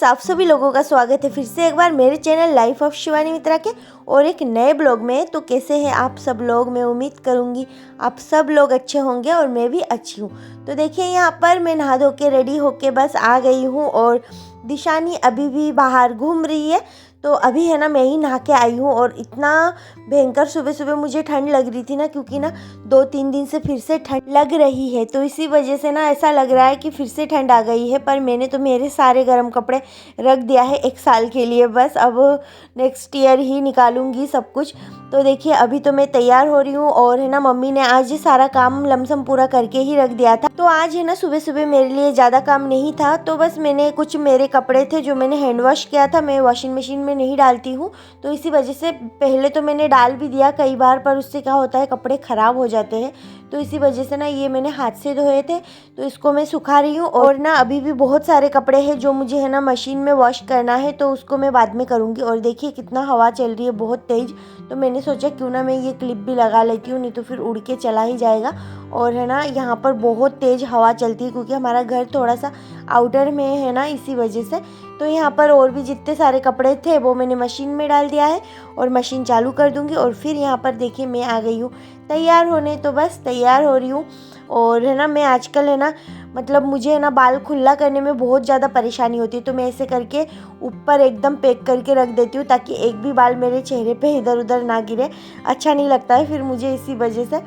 आप सभी लोगों का स्वागत है फिर से एक बार मेरे चैनल लाइफ ऑफ शिवानी मित्रा के और एक नए ब्लॉग में। तो कैसे हैं आप सब लोग? मैं उम्मीद करूंगी आप सब लोग अच्छे होंगे और मैं भी अच्छी हूँ। तो देखिए यहाँ पर मैं नहा धो के रेडी होके बस आ गई हूँ और दिशानी अभी भी बाहर घूम रही है। तो अभी है ना मैं ही नहा के आई हूँ और इतना भयंकर सुबह सुबह मुझे ठंड लग रही थी ना, क्योंकि ना 2-3 दिन से फिर से ठंड लग रही है। तो इसी वजह से ना ऐसा लग रहा है कि फिर से ठंड आ गई है। पर मैंने तो मेरे सारे गर्म कपड़े रख दिया है 1 साल के लिए, बस अब नेक्स्ट ईयर ही निकालूंगी सब कुछ। तो देखिए अभी तो मैं तैयार हो रही हूँ और है ना मम्मी ने आज ही सारा काम लमसम पूरा करके ही रख दिया था। तो आज है ना सुबह सुबह मेरे लिए ज़्यादा काम नहीं था, तो बस मैंने कुछ मेरे कपड़े थे जो मैंने हैंड वॉश किया था, मैं वॉशिंग मशीन में नहीं डालती हूँ। तो इसी वजह से पहले तो मैंने डाल भी दिया कई बार, पर उससे क्या होता है कपड़े ख़राब हो जाते हैं। तो इसी वजह से ना ये मैंने हाथ से धोए थे, तो इसको मैं सुखा रही हूँ। और ना अभी भी बहुत सारे कपड़े हैं जो मुझे है ना मशीन में वॉश करना है, तो उसको मैं बाद में करूँगी। और देखिए कितना हवा चल रही है बहुत तेज़, तो मैंने सोचा क्यों ना मैं ये क्लिप भी लगा लेती हूँ, नहीं तो फिर उड़ के चला ही जाएगा। और है ना यहाँ पर बहुत तेज़ हवा चलती है क्योंकि हमारा घर थोड़ा सा आउटर में है ना, इसी वजह से। तो यहाँ पर और भी जितने सारे कपड़े थे वो मैंने मशीन में डाल दिया है और मशीन चालू कर दूँगी। और फिर यहाँ पर देखिए मैं आ गई हूँ तैयार होने, तो बस तैयार हो रही हूँ। और है ना मैं आजकल है ना मतलब मुझे है ना बाल खुला करने में बहुत ज़्यादा परेशानी होती है, तो मैं ऐसे करके ऊपर एकदम पैक करके रख देती हूँ ताकि एक भी बाल मेरे चेहरे पे इधर उधर ना गिरे। अच्छा नहीं लगता है फिर मुझे, इसी वजह से।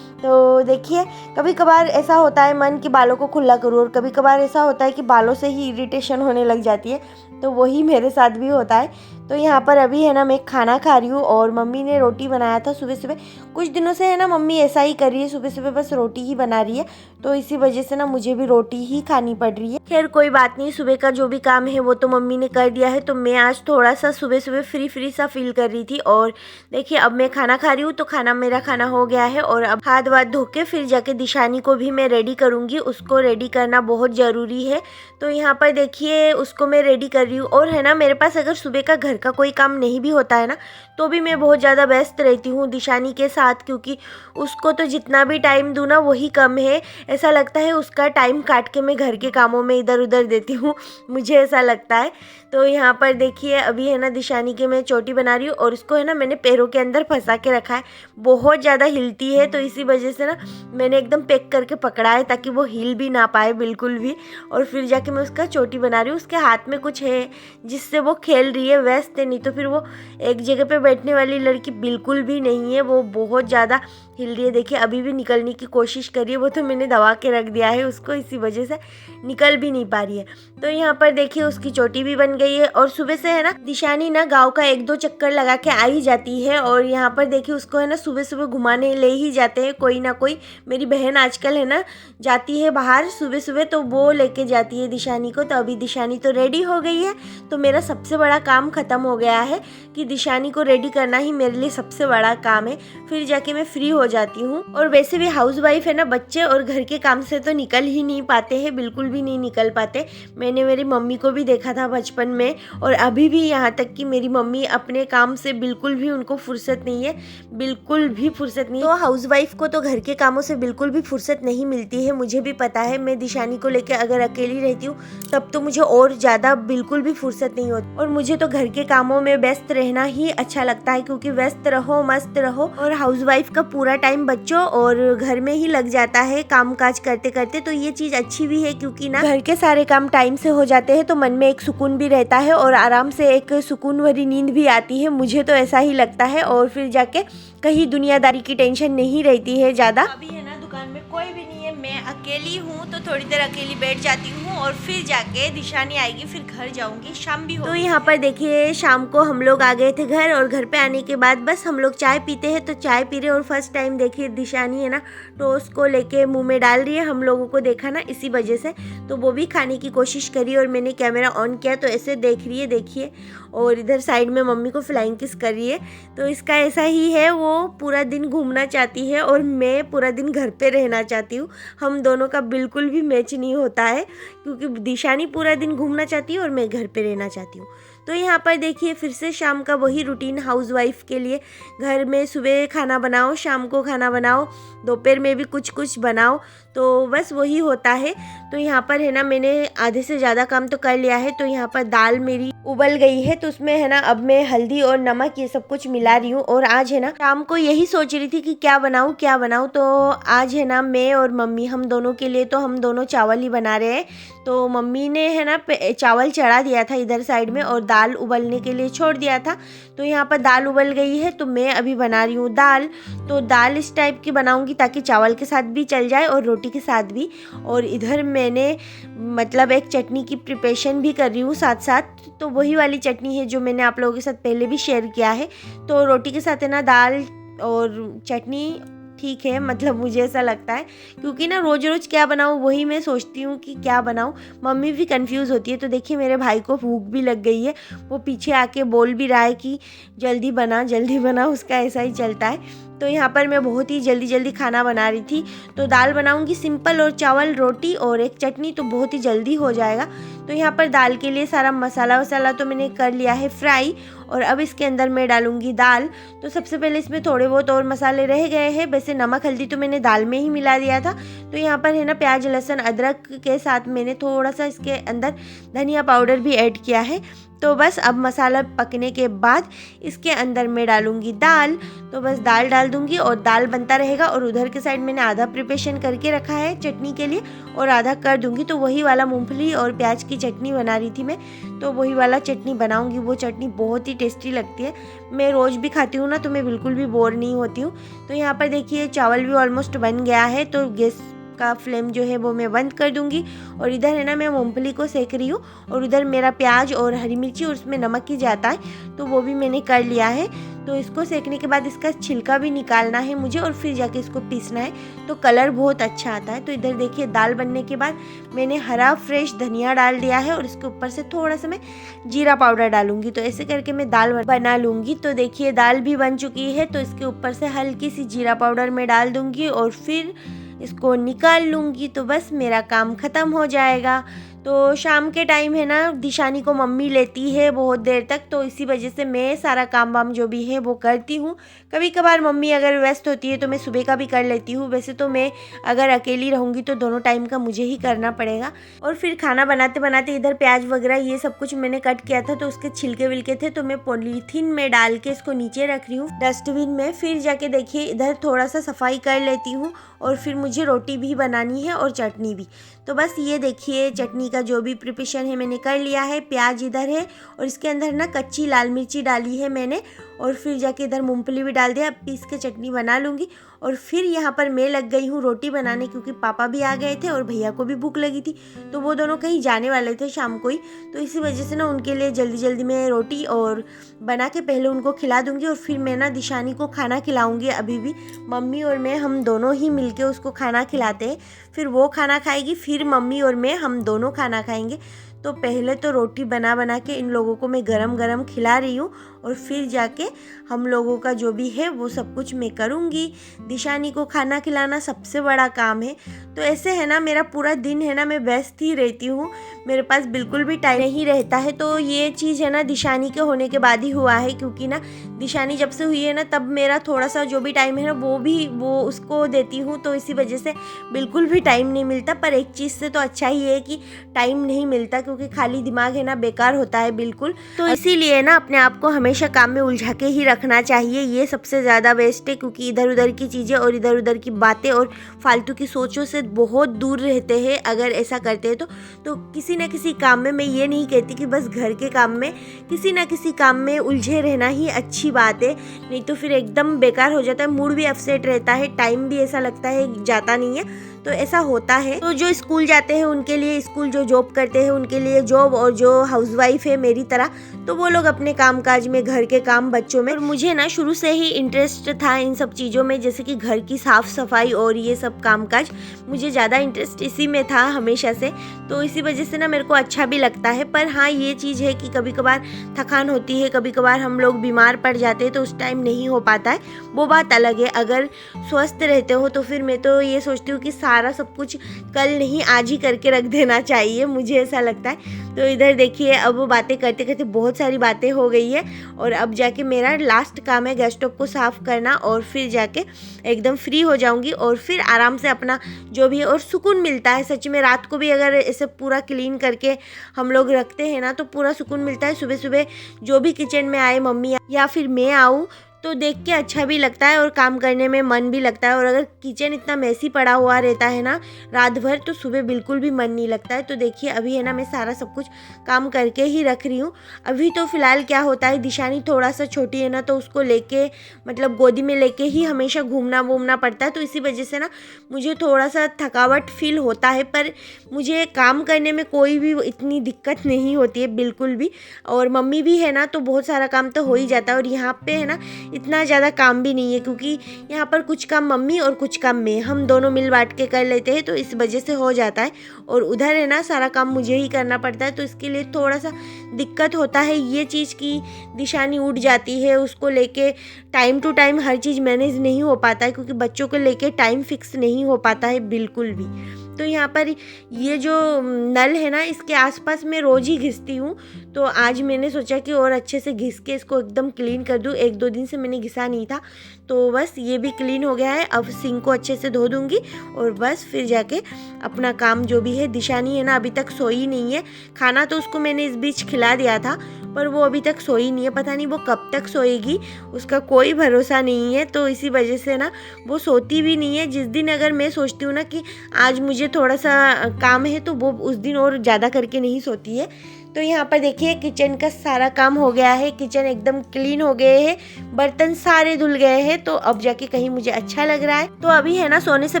तो देखिए कभी कभार ऐसा होता है मन कि बालों को खुला करूँ, और कभी कभार ऐसा होता है कि बालों से ही इरिटेशन होने लग जाती है, तो वही मेरे साथ भी होता है। तो यहाँ पर अभी है ना मैं खाना खा रही हूँ और मम्मी ने रोटी बनाया था सुबह सुबह। कुछ दिनों से है ना मम्मी ऐसा ही कर रही है, सुबह सुबह बस रोटी ही बना रही है, तो इसी वजह से ना मुझे भी रोटी ही खानी पड़ रही है। खैर कोई बात नहीं, सुबह का जो भी काम है वो तो मम्मी ने कर दिया है, तो मैं आज थोड़ा सा सुबह सुबह फ्री सा फील कर रही थी। और देखिए अब मैं खाना खा रही हूँ, तो मेरा खाना हो गया है और अब हाथ वाथ धो के फिर जाके दिशानी को भी मैं रेडी करूँगी, उसको रेडी करना बहुत ज़रूरी है। तो यहाँ पर देखिए उसको मैं रेडी कर रही हूँ। और है ना मेरे पास अगर सुबह का घर का कोई काम नहीं भी होता है ना, तो भी मैं बहुत ज़्यादा व्यस्त रहती हूँ दिशानी के साथ, क्योंकि उसको तो जितना भी टाइम दूँ ना वही कम है। ऐसा लगता है उसका टाइम काट के मैं घर के कामों में इधर उधर देती हूँ, मुझे ऐसा लगता है। तो यहाँ पर देखिए अभी है ना दिशानी की मैं चोटी बना रही हूँ और उसको है ना मैंने पैरों के अंदर फंसा के रखा है, बहुत ज़्यादा हिलती है, तो इसी वजह से ना मैंने एकदम पैक करके पकड़ा है ताकि वो हिल भी ना पाए बिल्कुल भी। और फिर जाके मैं उसका चोटी बना रही हूँ। उसके हाथ में कुछ है जिससे वो खेल रही है, व्यस्त है, नहीं तो फिर वो एक जगह पे बैठने वाली लड़की बिल्कुल भी नहीं है, वो बहुत ज़्यादा हिल रही है। देखिए अभी भी निकलने की कोशिश कर रही है, वो तो मैंने दबा के रख दिया है उसको, इसी वजह से निकल भी नहीं पा रही है। तो यहाँ पर देखिए उसकी चोटी भी बन गई है। और सुबह से है ना दिशानी ना गाँव का 1-2 चक्कर लगा के आ ही जाती है, और यहाँ पर देखिए उसको है ना सुबह सुबह घुमाने ले ही जाते हैं कोई ना कोई। मेरी बहन आजकल है ना जाती है बाहर सुबह सुबह, तो वो लेके जाती है दिशानी को। तो अभी दिशानी तो रेडी हो गई है, तो मेरा सबसे बड़ा काम ख़त्म हो गया है कि दिशानी को रेडी करना ही मेरे लिए सबसे बड़ा काम है, फिर जाके मैं फ्री हो जाती हूँ। और वैसे भी हाउसवाइफ है ना, बच्चे और घर के काम से तो निकल ही नहीं पाते हैं, बिल्कुल भी नहीं निकल पाते। मैंने मेरी मम्मी को भी देखा था बचपन में, और अभी भी यहाँ तक कि मेरी मम्मी अपने काम से बिल्कुल भी उनको फुर्सत नहीं है, बिल्कुल भी फुर्सत नहीं। तो हाउसवाइफ को तो घर के कामों से बिल्कुल भी फुर्सत नहीं मिलती है, मुझे भी पता है। मैं दिशानी को लेकर अगर अकेली रहती हूँ तब तो मुझे और ज़्यादा बिल्कुल भी फुर्सत नहीं होती। और मुझे तो घर के कामों में व्यस्त रहना ही अच्छा लगता है, क्योंकि व्यस्त रहो मस्त रहो। और हाउसवाइफ का पूरा टाइम बच्चों और घर में ही लग जाता है काम काज करते करते, तो ये चीज़ अच्छी भी है क्योंकि ना घर के सारे काम टाइम से हो जाते हैं, तो मन में एक सुकून भी रहता है और आराम से एक सुकून भरी नींद भी आती है, मुझे तो ऐसा ही लगता है। और फिर जाके कहीं दुनियादारी की टेंशन नहीं रहती है ज़्यादा। अभी है ना दुकान में कोई भी नहीं है, मैं अकेली हूँ, तो थोड़ी देर अकेली बैठ जाती हूँ और फिर जाके दिशानी आएगी, फिर घर जाऊंगी, शाम भी हो। तो यहाँ पर देखिए शाम को हम लोग आ गए थे घर, और घर पे आने के बाद बस हम लोग चाय पीते हैं, तो चाय पी रहे। और फर्स्ट टाइम देखिए दिशानी है ना टोस्ट को लेके मुंह में डाल रही है, हम लोगों को देखा ना इसी वजह से, तो वो भी खाने की कोशिश करी और मैंने कैमरा ऑन किया तो ऐसे देख रही है देखिए। और इधर साइड में मम्मी को फ्लाइंग किस कर रही है। तो इसका ऐसा ही है, वो पूरा दिन घूमना चाहती है और मैं पूरा दिन घर पे रहना चाहती हूँ। हम दोनों का बिल्कुल भी मैच नहीं होता है, क्योंकि दिशानी पूरा दिन घूमना चाहती है और मैं घर पे रहना चाहती हूँ। तो यहाँ पर देखिए फिर से शाम का वही रूटीन हाउसवाइफ के लिए, घर में सुबह खाना बनाओ, शाम को खाना बनाओ, दोपहर में भी कुछ कुछ बनाओ, तो बस वही होता है। तो यहाँ पर है ना मैंने आधे से ज़्यादा काम तो कर लिया है। तो यहाँ पर दाल मेरी उबल गई है, तो उसमें है ना अब मैं हल्दी और नमक ये सब कुछ मिला रही हूँ। और आज है ना शाम को यही सोच रही थी कि क्या बनाऊँ क्या बनाऊँ। तो आज है ना मैं और मम्मी हम दोनों के लिए तो हम दोनों चावल ही बना रहे हैं। तो मम्मी ने है ना चावल चढ़ा दिया था इधर साइड में और दाल उबलने के लिए छोड़ दिया था। तो यहाँ पर दाल उबल गई है, तो मैं अभी बना रही हूँ दाल। तो दाल इस टाइप की बनाऊँगी ताकि चावल के साथ भी चल जाए और रोटी के साथ भी। और इधर मैंने मतलब एक चटनी की प्रिपरेशन भी कर रही हूँ साथ साथ। तो वही वाली चटनी है जो मैंने आप लोगों के साथ पहले भी शेयर किया है। तो रोटी के साथ है ना दाल और चटनी ठीक है, मतलब मुझे ऐसा लगता है, क्योंकि ना रोज़ रोज़ क्या बनाऊँ वही मैं सोचती हूँ कि क्या बनाऊँ। मम्मी भी कंफ्यूज होती है। तो देखिए मेरे भाई को भूख भी लग गई है, वो पीछे आके बोल भी रहा है कि जल्दी बना, उसका ऐसा ही चलता है। तो यहाँ पर मैं बहुत ही जल्दी खाना बना रही थी। तो दाल बनाऊंगी सिंपल और चावल रोटी और एक चटनी, तो बहुत ही जल्दी हो जाएगा। तो यहाँ पर दाल के लिए सारा मसाला वसाला तो मैंने कर लिया है फ्राई। और अब इसके अंदर मैं डालूंगी दाल। तो सबसे पहले इसमें थोड़े बहुत और मसाले रह गए हैं, वैसे नमक हल्दी तो मैंने दाल में ही मिला दिया था। तो यहाँ पर है ना प्याज लहसुन अदरक के साथ मैंने थोड़ा सा इसके अंदर धनिया पाउडर भी ऐड किया है। तो बस अब मसाला पकने के बाद इसके अंदर मैं डालूंगी दाल। तो बस दाल डाल दूंगी और दाल बनता रहेगा। और उधर के साइड मैंने आधा प्रिपरेशन करके रखा है चटनी के लिए और आधा कर दूंगी। तो वही वाला मूंगफली और प्याज की चटनी बना रही थी मैं, तो वही वाला चटनी बनाऊंगी। वो चटनी बहुत ही टेस्टी लगती है, मैं रोज़ भी खाती हूँ ना, तो मैं बिल्कुल भी बोर नहीं होती हूँ। तो यहाँ पर देखिए चावल भी ऑलमोस्ट बन गया है, तो गैस का फ्लेम जो है वो मैं बंद कर दूंगी। और इधर है ना मैं मूंगफली को सेक रही हूँ और उधर मेरा प्याज और हरी मिर्ची और उसमें नमक ही जाता है, तो वो भी मैंने कर लिया है। तो इसको सेकने के बाद इसका छिलका भी निकालना है मुझे और फिर जाके इसको पीसना है, तो कलर बहुत अच्छा आता है। तो इधर देखिए दाल बनने के बाद मैंने हरा फ्रेश धनिया डाल दिया है और इसके ऊपर से थोड़ा सा मैं जीरा पाउडर डालूंगी। तो ऐसे करके मैं दाल बना लूँगी। तो देखिए दाल भी बन चुकी है, तो इसके ऊपर से हल्की सी जीरा पाउडर मैं डाल दूँगी और फिर इसको निकाल लूँगी। तो बस मेरा काम ख़त्म हो जाएगा। तो शाम के टाइम है ना दिशानी को मम्मी लेती है बहुत देर तक, तो इसी वजह से मैं सारा काम वाम जो भी है वो करती हूँ। कभी कभार मम्मी अगर व्यस्त होती है तो मैं सुबह का भी कर लेती हूँ, वैसे तो मैं अगर अकेली रहूँगी तो दोनों टाइम का मुझे ही करना पड़ेगा। और फिर खाना बनाते बनाते इधर प्याज वगैरह ये सब कुछ मैंने कट किया था, तो उसके छिलके विलके थे, तो मैं पॉलीथीन में डाल के इसको नीचे रख रही हूँ डस्टबिन में। फिर जाके देखिए इधर थोड़ा सा सफाई कर लेती हूँ और फिर मुझे रोटी भी बनानी है और चटनी भी। तो बस ये देखिए चटनी का जो भी प्रिपरेशन है मैंने कर लिया है। प्याज इधर है और इसके अंदर ना कच्ची लाल मिर्ची डाली है मैंने, और फिर जाके इधर मूंगफली भी डाल दिया। अब पीस के चटनी बना लूँगी। और फिर यहाँ पर मैं लग गई हूँ रोटी बनाने, क्योंकि पापा भी आ गए थे और भैया को भी भूख लगी थी, तो वो दोनों कहीं जाने वाले थे शाम को ही। तो इसी वजह से ना उनके लिए जल्दी जल्दी में रोटी और बना के पहले उनको खिला दूँगी और फिर मैं ना दिशानी को खाना खिलाऊँगी। अभी भी मम्मी और मैं हम दोनों ही मिलके उसको खाना खिलाते हैं, फिर वो खाना खाएगी, फिर मम्मी और मैं हम दोनों खाना खाएंगे। तो पहले तो रोटी बना बना के इन लोगों को मैं गरम गरम खिला रही हूँ और फिर जाके हम लोगों का जो भी है वो सब कुछ मैं करूँगी। दिशानी को खाना खिलाना सबसे बड़ा काम है। तो ऐसे है ना मेरा पूरा दिन है ना मैं व्यस्त ही रहती हूँ, मेरे पास बिल्कुल भी टाइम नहीं रहता है। तो ये चीज़ है ना दिशानी के होने के बाद ही हुआ है, क्योंकि ना दिशानी जब से हुई है ना तब मेरा थोड़ा सा जो भी टाइम है ना वो उसको देती हूँ, तो इसी वजह से बिल्कुल भी टाइम नहीं मिलता। पर एक चीज़ से तो अच्छा ही है कि टाइम नहीं मिलता, क्योंकि खाली दिमाग है ना बेकार होता है बिल्कुल। तो इसीलिए ना अपने आप को हमेशा काम में उलझा के ही रखना चाहिए, ये सबसे ज़्यादा बेस्ट है। क्योंकि इधर उधर की चीज़ें और इधर उधर की बातें और फालतू की सोचों से बहुत दूर रहते हैं अगर ऐसा करते हैं तो किसी न किसी काम में, मैं ये नहीं कहती कि बस घर के काम में, किसी न किसी काम में उलझे रहना ही अच्छी बात है, नहीं तो फिर एकदम बेकार हो जाता है, मूड भी अपसेट रहता है, टाइम भी ऐसा लगता है जाता नहीं है। तो ऐसा होता है। तो जो स्कूल जाते हैं उनके लिए स्कूल, जो जॉब करते हैं उनके लिए जॉब, और जो हाउसवाइफ है मेरी तरह, तो वो लोग अपने कामकाज में, घर के काम, बच्चों में। और मुझे ना शुरू से ही इंटरेस्ट था इन सब चीज़ों में, जैसे कि घर की साफ़ सफाई और ये सब कामकाज, मुझे ज़्यादा इंटरेस्ट इसी में था हमेशा से। तो इसी वजह से ना मेरे को अच्छा भी लगता है। पर हाँ ये चीज़ है कि कभी कभार थकान होती है, कभी कभार हम लोग बीमार पड़ जाते हैं, तो उस टाइम नहीं हो पाता है, वो बात अलग है। अगर स्वस्थ रहते हो तो फिर मैं तो ये सोचती हूँ कि सारा सब कुछ कल नहीं आज ही करके रख देना चाहिए, मुझे ऐसा लगता है। तो इधर देखिए अब वो बातें करते करते बहुत सारी बातें हो गई है और अब जाके मेरा लास्ट काम है गैस स्टोव को साफ़ करना और फिर जाके एकदम फ्री हो जाऊंगी और फिर आराम से अपना जो भी है और सुकून मिलता है सच में। रात को भी अगर इसे पूरा क्लीन करके हम लोग रखते हैं ना तो पूरा सुकून मिलता है। सुबह सुबह जो भी किचन में आए, मम्मी या फिर मैं आऊँ, तो देख के अच्छा भी लगता है और काम करने में मन भी लगता है। और अगर किचन इतना मैसी पड़ा हुआ रहता है ना रात भर, तो सुबह बिल्कुल भी मन नहीं लगता है। तो देखिए अभी है ना मैं सारा सब कुछ काम करके ही रख रही हूँ। अभी तो फ़िलहाल क्या होता है, दिशानी थोड़ा सा छोटी है ना, तो उसको लेके मतलब गोदी में लेके ही हमेशा घूमना वूमना पड़ता है। तो इसी वजह से ना मुझे थोड़ा सा थकावट फील होता है, पर मुझे काम करने में कोई भी इतनी दिक्कत नहीं होती है बिल्कुल भी। और मम्मी भी है ना तो बहुत सारा काम तो हो ही जाता है। और यहाँ पे है ना इतना ज़्यादा काम भी नहीं है, क्योंकि यहाँ पर कुछ काम मम्मी और कुछ काम मैं, हम दोनों मिल बांट के कर लेते हैं, तो इस वजह से हो जाता है। और उधर है ना सारा काम मुझे ही करना पड़ता है, तो इसके लिए थोड़ा सा दिक्कत होता है ये चीज़ की दिशानी उठ जाती है। उसको लेके टाइम टू टाइम हर चीज़ मैनेज नहीं हो पाता है, क्योंकि बच्चों को लेके टाइम फिक्स नहीं हो पाता है बिल्कुल भी। तो यहाँ पर ये जो नल है ना इसके आसपास मैं रोज़ ही घिसती हूँ, तो आज मैंने सोचा कि और अच्छे से घिस के इसको एकदम क्लीन कर दूँ। 1-2 दिन से मैंने घिसा नहीं था, तो बस ये भी क्लीन हो गया है। अब सिंक को अच्छे से धो दूँगी और बस फिर जाके अपना काम जो भी है। दिशानी है ना अभी तक सोई नहीं है, खाना तो उसको मैंने इस बीच खिला दिया था, पर वो अभी तक सोई नहीं है। पता नहीं वो कब तक सोएगी, उसका कोई भरोसा नहीं है। तो इसी वजह से ना वो सोती भी नहीं है। जिस दिन अगर मैं सोचती हूँ ना कि आज मुझे थोड़ा सा काम है, तो वो उस दिन और ज़्यादा करके नहीं सोती है। तो यहाँ पर देखिए किचन का सारा काम हो गया है, किचन एकदम क्लीन हो गए हैं, बर्तन सारे धुल गए हैं। तो अब जाके कहीं मुझे अच्छा लग रहा है। तो अभी है ना सोने से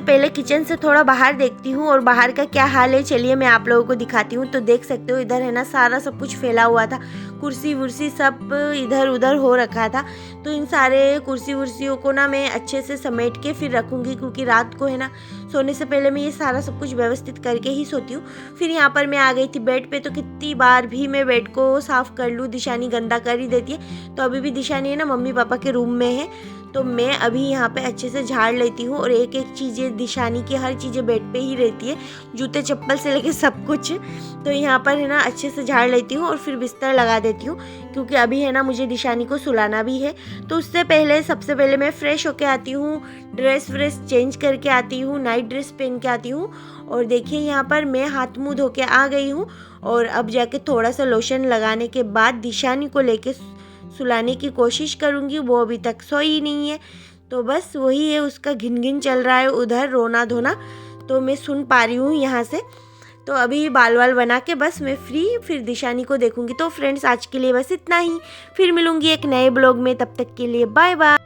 पहले किचन से थोड़ा बाहर देखती हूँ और बाहर का क्या हाल है, चलिए मैं आप लोगों को दिखाती हूँ। तो देख सकते हो इधर है ना सारा सब कुछ फैला हुआ था, कुर्सी वुर्सी सब इधर उधर हो रखा था। तो इन सारे कुर्सी वुर्सियों को ना मैं अच्छे से समेट के फिर रखूँगी, क्योंकि रात को है ना सोने से पहले मैं ये सारा सब कुछ व्यवस्थित करके ही सोती हूँ। फिर यहाँ पर मैं आ गई थी बेड पे, तो कितनी बार भी मैं बेड को साफ़ कर लूँ, दिशानी गंदा कर ही देती है। तो अभी भी दिशानी है ना मम्मी पापा के रूम में है, तो मैं अभी यहाँ पे अच्छे से झाड़ लेती हूँ। और एक एक चीज़ें दिशानी की हर चीज़ें बेड पे ही रहती है, जूते चप्पल से लेके सब कुछ। तो यहाँ पर है ना अच्छे से झाड़ लेती हूँ और फिर बिस्तर लगा देती हूँ, क्योंकि अभी है ना मुझे दिशानी को सुलाना भी है। तो उससे पहले सबसे पहले मैं फ़्रेश होके आती हूँ, ड्रेस व्रेस चेंज करके आती हूँ, नाइट ड्रेस पहन के आती हूँ। और देखिए यहाँ पर मैं हाथ मुँह धो के आ गई हूँ। और अब जाके थोड़ा सा लोशन लगाने के बाद दिशानी को लेके सुलाने की कोशिश करूँगी। वो अभी तक सोई नहीं है, तो बस वही है, उसका घिन घिन चल रहा है उधर रोना धोना, तो मैं सुन पा रही हूँ यहाँ से। तो अभी बाल वाल बना के बस मैं फ्री फिर दिशानी को देखूँगी। तो फ्रेंड्स आज के लिए बस इतना ही, फिर मिलूँगी एक नए ब्लॉग में, तब तक के लिए बाय बाय।